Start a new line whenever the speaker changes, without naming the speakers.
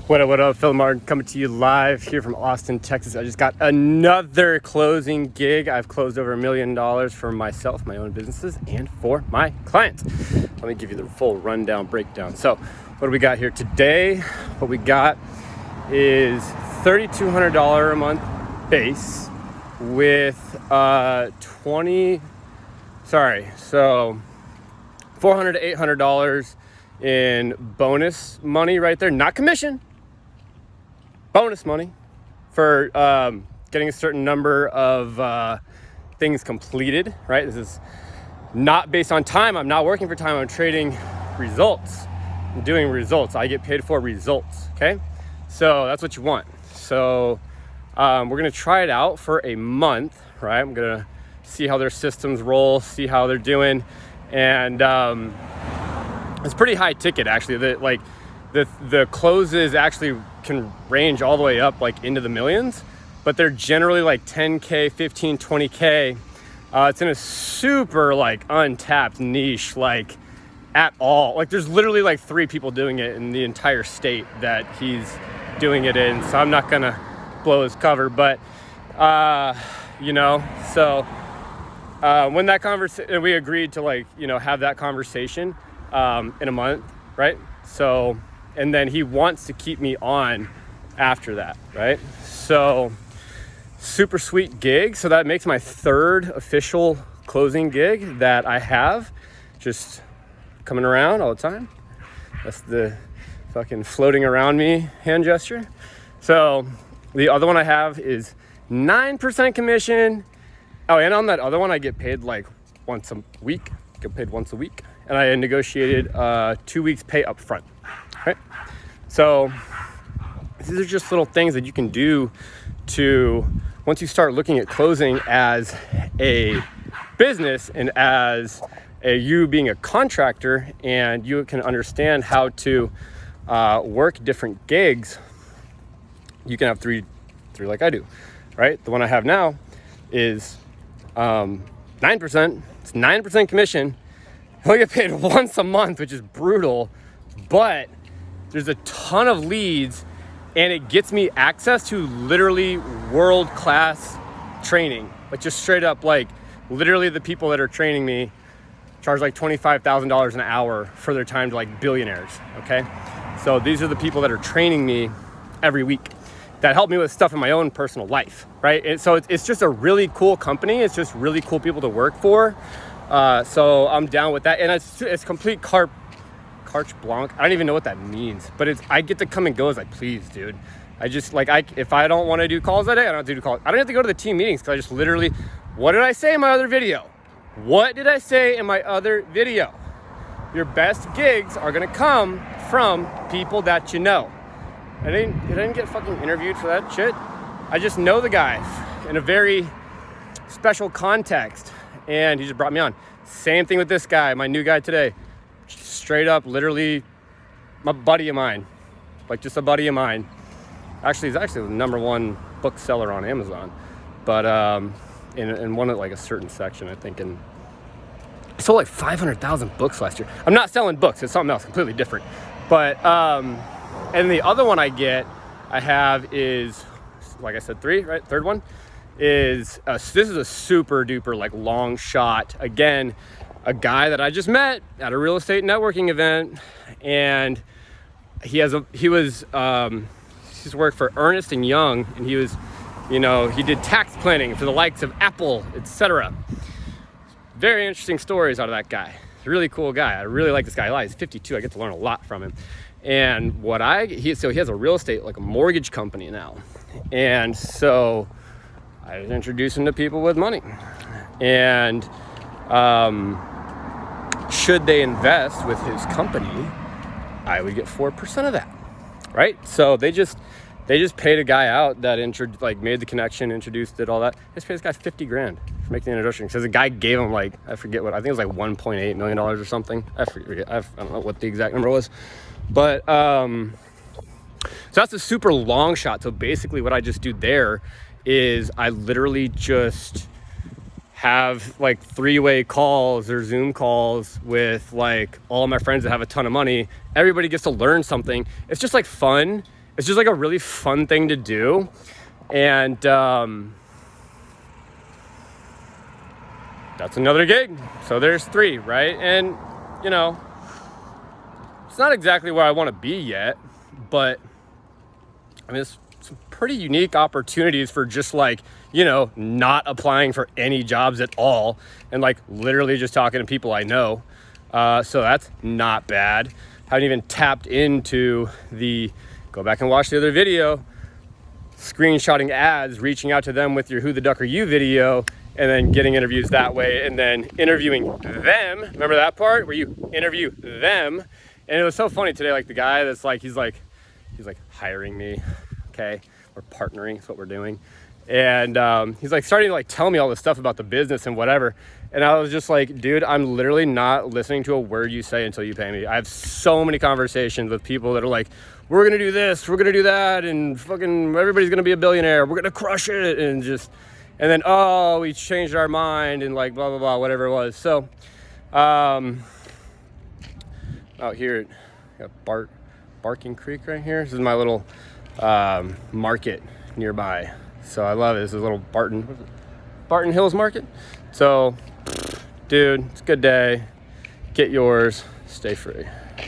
What up, Phil Martin coming to you live here from Austin, Texas. I just got another closing gig. I've closed over $1 million for myself, my own businesses, and for my clients. Let me give you the full rundown, breakdown. So what do we got here today? What we got is $3,200 a month base with $400 to $800 in bonus money right there, not commission. Bonus money for getting a certain number of things completed, right? This is not based on time. I'm not working for time. I'm trading results. I'm doing results. I get paid for results, okay? So that's what you want. So we're gonna try it out for a month, right? I'm gonna see how their systems roll, see how they're doing. And it's pretty high ticket, actually. The closes actually can range all the way up like into the millions, but they're generally like 10K, 15, 20K. It's in a super like untapped niche, like at all. Like there's literally like 3 people doing it in the entire state that he's doing it in. So I'm not gonna blow his cover, but so when that conversation, we agreed to have that conversation in a month, right? So, and then he wants to keep me on after that, right? So super sweet gig. So that makes my 3rd official closing gig that I have, just coming around all the time. That's the fucking floating around me hand gesture. So the other one I have is 9% commission. Oh, and on that other one, I get paid like once a week. And I negotiated 2 weeks pay up front, right? So these are just little things that you can do to, once you start looking at closing as a business and as you being a contractor, and you can understand how to work different gigs. You can have three like I do, right? The one I have now is 9%. It's 9% commission. I only get paid once a month, which is brutal, but there's a ton of leads, and it gets me access to literally world-class training. Like just straight up, like literally the people that are training me charge like $25,000 an hour for their time to like billionaires, okay? So these are the people that are training me every week that help me with stuff in my own personal life, right? And so it's just a really cool company. It's just really cool people to work for. So I'm down with that. And it's complete carte blanche. I don't even know what that means, but I get to come and go as I please, dude. I just if I don't want to do calls that day, I don't have to do calls. I don't have to go to the team meetings because I just literally, what did I say in my other video? Your best gigs are going to come from people that you know. I didn't get fucking interviewed for that shit. I just know the guy in a very special context, and he just brought me on. Same thing with this guy, my new guy today. Straight up, literally, my buddy of mine. Like just a buddy of mine. Actually, he's actually the #1 bookseller on Amazon. But in one of like a certain section, I think. And I sold like 500,000 books last year. I'm not selling books. It's something else completely different. But and the other one I have is, like I said, 3, right? 3rd one is, this is a super duper like long shot. Again, a guy that I just met at a real estate networking event, and he's worked for Ernst & Young, and he was, he did tax planning for the likes of Apple, etc. Very interesting stories out of that guy. He's a really cool guy. I really like this guy. He's 52. I get to learn a lot from him. And he has a real estate, like a mortgage company now. And so I introduced him to people with money. And should they invest with his company, I would get 4% of that, right? So they just paid a guy out that made the connection, introduced it, all that. They just paid this guy $50,000 for making the introduction. Because the guy gave him I think it was like $1.8 million or something. I forget. I don't know what the exact number was. But so that's a super long shot. So basically what I just do there is I literally just have like 3-way calls or Zoom calls with like all my friends that have a ton of money. Everybody gets to learn something. It's just like fun. it's just like a really fun thing to do. And that's another gig. So there's 3, right? And, you know, it's not exactly where I want to be yet, but I mean, it's some pretty unique opportunities for just like, you know, not applying for any jobs at all and like literally just talking to people I know. So that's not bad. Haven't even tapped into go back and watch the other video, screenshotting ads, reaching out to them with your Who the Duck Are You video, and then getting interviews that way, and then interviewing them. Remember that part where you interview them? And it was so funny today, like the guy that's like, he's like hiring me. Okay, we're partnering, that's what we're doing. And he's like starting to like tell me all this stuff about the business and whatever. And I was just like, dude, I'm literally not listening to a word you say until you pay me. I have so many conversations with people that are like, we're gonna do this, we're gonna do that, and fucking everybody's gonna be a billionaire, we're gonna crush it, and then, oh, we changed our mind, and like blah blah blah, whatever it was. So out here got Barking Creek right here. This is my little market nearby. So I love it. This is a little Barton Hills Market. So, dude, it's a good day. Get yours. Stay free.